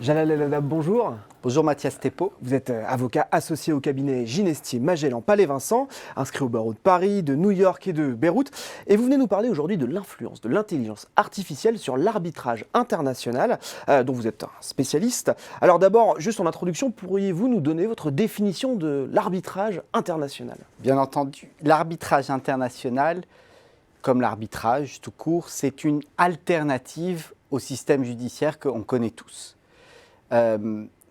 Jalal El Hadab, bonjour. Bonjour Mathias Thépaut. Vous êtes avocat associé au cabinet Ginestier Magellan Palais-Vincent, inscrit au barreau de Paris, de New York et de Beyrouth. Et vous venez nous parler aujourd'hui de l'influence de l'intelligence artificielle sur l'arbitrage international, dont vous êtes un spécialiste. Alors d'abord, juste en introduction, pourriez-vous nous donner votre définition de l'arbitrage international ? Bien entendu, l'arbitrage international, comme l'arbitrage tout court, c'est une alternative au système judiciaire qu'on connaît tous.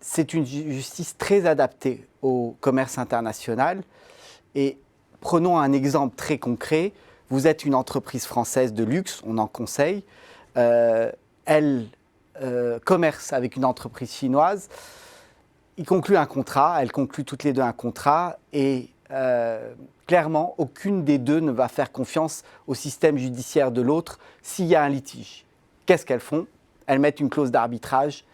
C'est une justice très adaptée au commerce international. Et prenons un exemple très concret. Vous êtes une entreprise française de luxe, on en conseille. Elle commerce avec une entreprise chinoise. Ils concluent un contrat, elles concluent toutes les deux un contrat. Et clairement, aucune des deux ne va faire confiance au système judiciaire de l'autre s'il y a un litige. Qu'est-ce qu'elles font ? Elles mettent une clause d'arbitrage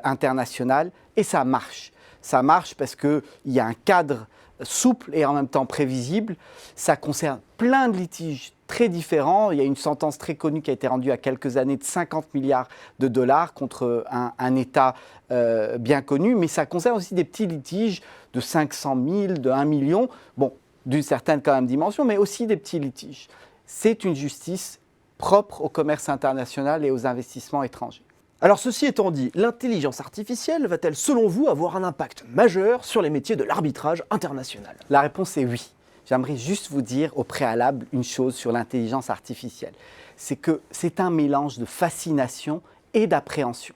international et ça marche. Ça marche parce qu'il y a un cadre souple et en même temps prévisible. Ça concerne plein de litiges très différents. Il y a une sentence très connue qui a été rendue il y a quelques années de 50 milliards de dollars contre un État bien connu, mais ça concerne aussi des petits litiges de 500 000, de 1 million, bon, d'une certaine quand même dimension, mais aussi des petits litiges. C'est une justice propre au commerce international et aux investissements étrangers. Alors ceci étant dit, l'intelligence artificielle va-t-elle selon vous avoir un impact majeur sur les métiers de l'arbitrage international ? La réponse est oui. J'aimerais juste vous dire au préalable une chose sur l'intelligence artificielle. C'est que c'est un mélange de fascination et d'appréhension.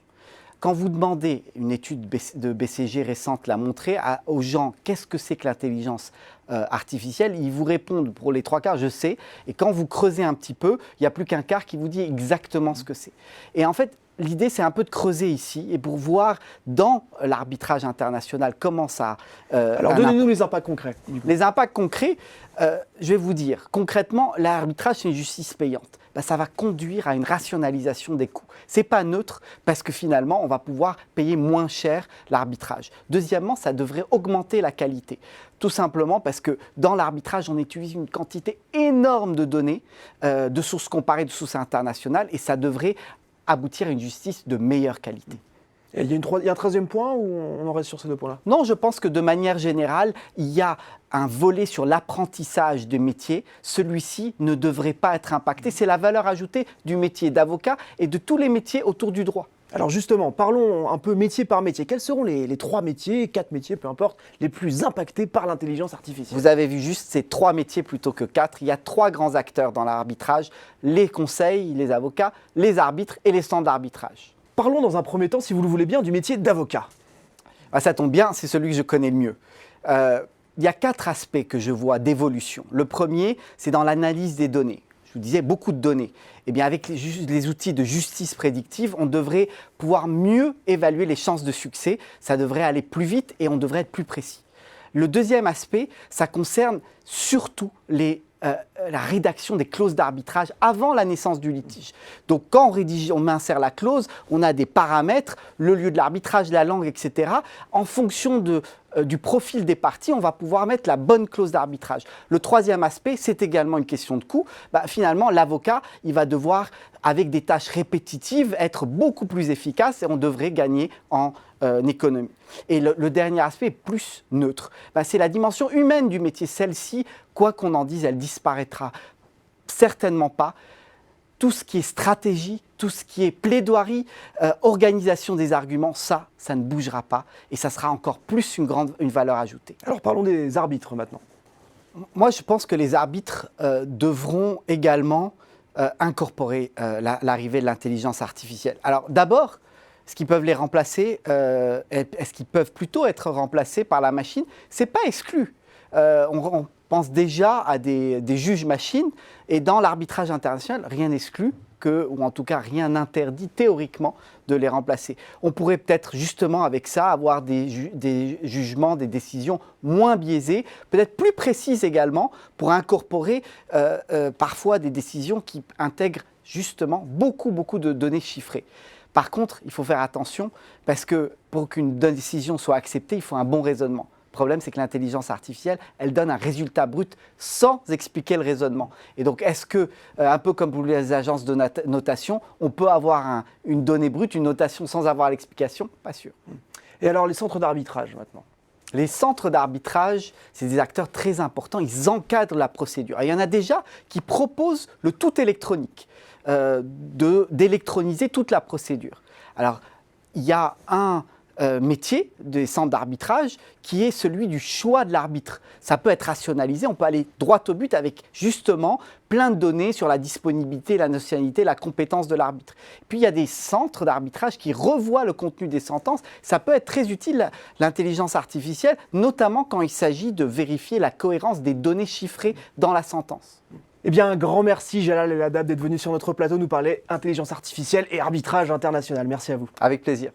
Quand vous demandez, une étude de BCG récente l'a montré, aux gens qu'est-ce que c'est que l'intelligence artificielle, ils vous répondent pour les 3 quarts, je sais. Et quand vous creusez un petit peu, il n'y a plus qu'un quart qui vous dit exactement ce que c'est. Et en fait, l'idée, c'est un peu de creuser ici et pour voir dans l'arbitrage international comment ça... Alors donnez-nous les impacts concrets. Les impacts concrets, je vais vous dire, concrètement, l'arbitrage, c'est une justice payante. Ça va conduire à une rationalisation des coûts. Ce n'est pas neutre parce que finalement, on va pouvoir payer moins cher l'arbitrage. Deuxièmement, ça devrait augmenter la qualité. Tout simplement parce que dans l'arbitrage, on utilise une quantité énorme de données, de sources comparées, de sources internationales, et ça devrait aboutir à une justice de meilleure qualité. Et il y a un 13e point ou on en reste sur ces 2 points-là ? Non, je pense que de manière générale, il y a un volet sur l'apprentissage des métiers. Celui-ci ne devrait pas être impacté. C'est la valeur ajoutée du métier d'avocat et de tous les métiers autour du droit. Alors justement, parlons un peu métier par métier. Quels seront les 3 métiers, 4 métiers, peu importe, les plus impactés par l'intelligence artificielle ? Vous avez vu juste ces 3 métiers plutôt que 4. Il y a 3 grands acteurs dans l'arbitrage, les conseils, les avocats, les arbitres et les centres d'arbitrage. Parlons dans un premier temps, si vous le voulez bien, du métier d'avocat. Ça tombe bien, c'est celui que je connais le mieux. Il y a 4 aspects que je vois d'évolution. Le premier, c'est dans l'analyse des données. Je vous disais, beaucoup de données. Eh bien, avec les outils de justice prédictive, on devrait pouvoir mieux évaluer les chances de succès. Ça devrait aller plus vite et on devrait être plus précis. Le deuxième aspect, ça concerne surtout la rédaction des clauses d'arbitrage avant la naissance du litige. Donc quand on insère la clause, on a des paramètres, le lieu de l'arbitrage, la langue, etc. En fonction du profil des parties, on va pouvoir mettre la bonne clause d'arbitrage. Le troisième aspect, c'est également une question de coût. Finalement, l'avocat, il va devoir, avec des tâches répétitives, être beaucoup plus efficace et on devrait gagner en économie. Et le dernier aspect est plus neutre. C'est la dimension humaine du métier. Celle-ci, quoi qu'on en dise, elle disparaîtra certainement pas. Tout ce qui est stratégie, tout ce qui est plaidoirie, organisation des arguments, ça ne bougera pas et ça sera encore plus une valeur ajoutée. Alors parlons des arbitres maintenant. Moi, je pense que les arbitres devront également incorporer l'arrivée de l'intelligence artificielle. Alors d'abord, est-ce qu'ils peuvent les remplacer est-ce qu'ils peuvent plutôt être remplacés par la machine ? Ce n'est pas exclu. On pense déjà à des juges machines et dans l'arbitrage international, rien n'exclut ou en tout cas rien n'interdit théoriquement de les remplacer. On pourrait peut-être justement avec ça avoir des jugements, des décisions moins biaisées, peut-être plus précises également pour incorporer parfois des décisions qui intègrent justement beaucoup de données chiffrées. Par contre, il faut faire attention parce que pour qu'une décision soit acceptée, il faut un bon raisonnement. Le problème, c'est que l'intelligence artificielle, elle donne un résultat brut sans expliquer le raisonnement. Et donc, est-ce que, un peu comme pour les agences de notation, on peut avoir une donnée brute, une notation sans avoir l'explication? Pas sûr. Et alors les centres d'arbitrage maintenant? Les centres d'arbitrage, c'est des acteurs très importants, ils encadrent la procédure. Et il y en a déjà qui proposent le tout électronique, d'électroniser toute la procédure. Alors, il y a un métier des centres d'arbitrage qui est celui du choix de l'arbitre. Ça peut être rationalisé, on peut aller droit au but avec justement plein de données sur la disponibilité, la nationalité, la compétence de l'arbitre. Puis il y a des centres d'arbitrage qui revoient le contenu des sentences. Ça peut être très utile, l'intelligence artificielle, notamment quand il s'agit de vérifier la cohérence des données chiffrées dans la sentence. Eh bien, un grand merci Jalal El Hadad d'être venu sur notre plateau nous parler intelligence artificielle et arbitrage international. Merci à vous. Avec plaisir.